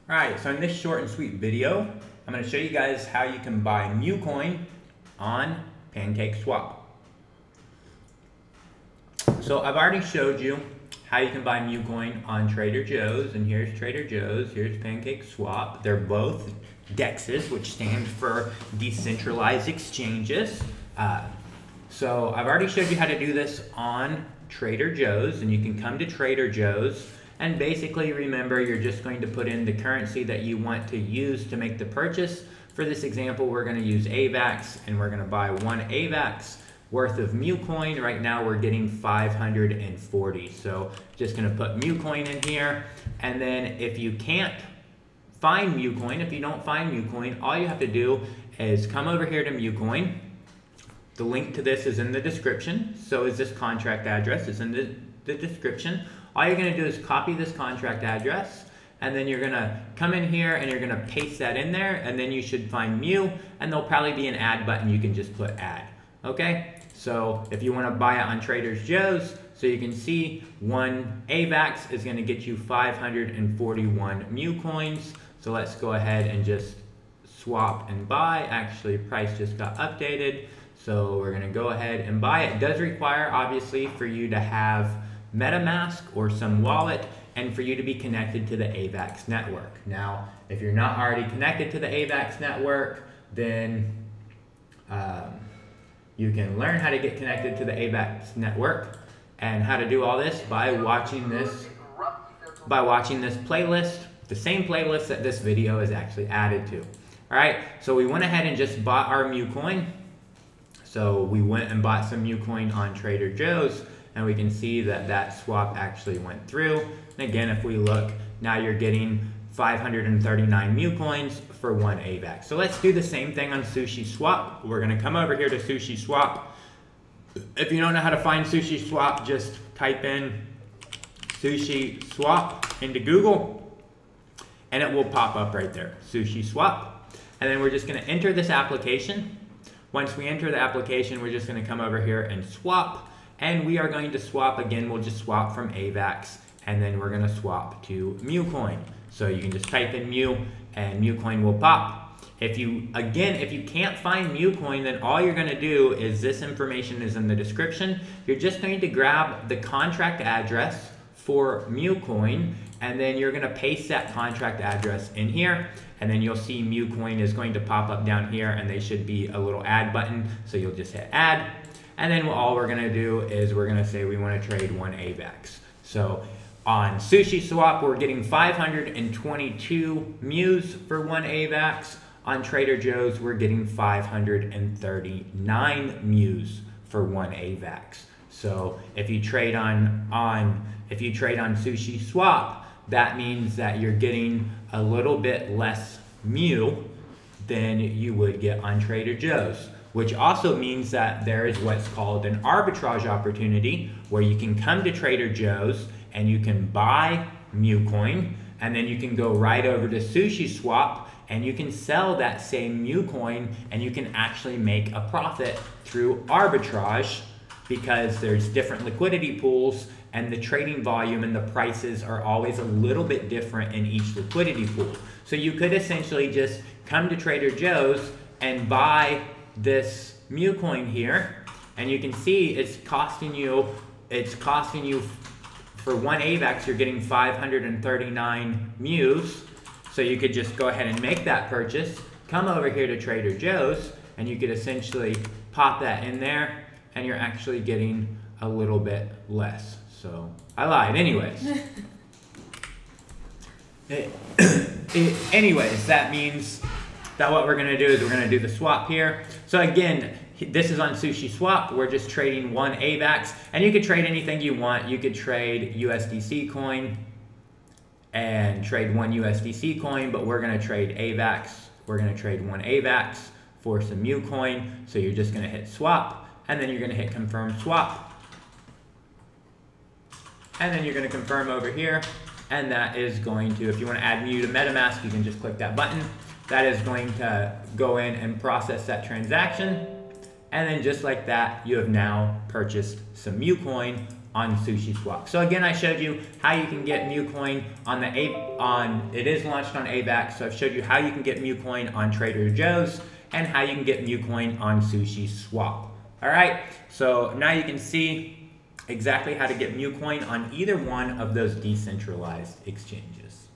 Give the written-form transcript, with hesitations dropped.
Alright, so in this short and sweet video, I'm going to show you guys how you can buy MuCoin on Pancake Swap. So I've already showed you how you can buy MuCoin on Trader Joe's, and here's Trader Joe's, here's Pancake Swap. They're both DEXs, which stand for decentralized exchanges. So I've already showed you how to do this on Trader Joe's, and you can come to Trader Joe's. And basically, remember, you're just going to put in the currency that you want to use to make the purchase. For this example, we're going to use AVAX, and we're going to buy 1 AVAX worth of MuCoin. Right now, we're getting 540. So just going to put MuCoin in here. And then if you can't find MuCoin, if you don't find MuCoin, all you have to do is come over here to MuCoin. The link to this is in the description. So is this contract address. It's in the description. All you're going to do is copy this contract address, and then you're going to come in here and you're going to paste that in there, and then you should find Mu, and there'll probably be an add button. You can just put add. Okay? So if you want to buy it on Trader Joe's, so you can see 1 AVAX is going to get you 541 Mu coins. So let's go ahead and just swap and buy. Actually, price just got updated. So we're going to go ahead and buy it. It does require, obviously, for you to have MetaMask or some wallet, and for you to be connected to the AVAX network. Now, if you're not already connected to the AVAX network, then you can learn how to get connected to the AVAX network and how to do all this by watching this playlist, the same playlist that this video is actually added to. All right, so we went ahead and just bought our MuCoin. So we went and bought some MuCoin on Trader Joe's, and we can see that that swap actually went through. And again, if we look, now you're getting 539 MuCoins for 1 AVAX. So let's do the same thing on Sushi Swap. We're gonna come over here to Sushi Swap. If you don't know how to find Sushi Swap, just type in Sushi Swap into Google, and it will pop up right there, Sushi Swap. And then we're just gonna enter this application. Once we enter the application, we're just gonna come over here and swap. And we are going to swap, again, we'll just swap from AVAX, and then we're going to swap to MuCoin. So you can just type in Mu, and MuCoin will pop. If you can't find MuCoin, then all you're going to do is, this information is in the description. You're just going to grab the contract address for MuCoin, and then you're going to paste that contract address in here, and then you'll see MuCoin is going to pop up down here, and there should be a little add button, so you'll just hit add. And then all we're gonna do is we're gonna say we wanna trade 1 AVAX. So on Sushi Swap, we're getting 522 Mus for 1 AVAX. On Trader Joe's, we're getting 539 Mus for 1 AVAX. So if you trade on Sushi Swap, that means that you're getting a little bit less Mu than you would get on Trader Joe's, which also means that there is what's called an arbitrage opportunity, where you can come to Trader Joe's and you can buy MuCoin, and then you can go right over to Sushi Swap and you can sell that same MuCoin, and you can actually make a profit through arbitrage, because there's different liquidity pools, and the trading volume and the prices are always a little bit different in each liquidity pool. So you could essentially just come to Trader Joe's and buy this MuCoin here, and you can see it's costing you for 1 AVAX, you're getting 539 Mus. So you could just go ahead and make that purchase, come over here to Trader Joe's, and you could essentially pop that in there, and you're actually getting a little bit less. So I lied. Anyways. Anyways, that means that what we're going to do is we're going to do the swap here. So again, this is on Sushi Swap. We're just trading 1 AVAX, and you could trade anything you want. You could trade USDC coin and trade 1 USDC coin, but we're going to trade AVAX. We're going to trade 1 AVAX for some MuCoin. So you're just going to hit swap, and then you're going to hit confirm swap. And then you're going to confirm over here, and that is going to, if you want to add Mu to MetaMask, you can just click that button. That is going to go in and process that transaction. And then just like that, you have now purchased some MuCoin on Sushi Swap. So again, I showed you how you can get MuCoin on it is launched on AVAX. So I've showed you how you can get MuCoin on Trader Joe's and how you can get MuCoin on Sushi Swap. All right, so now you can see exactly how to get MuCoin on either one of those decentralized exchanges.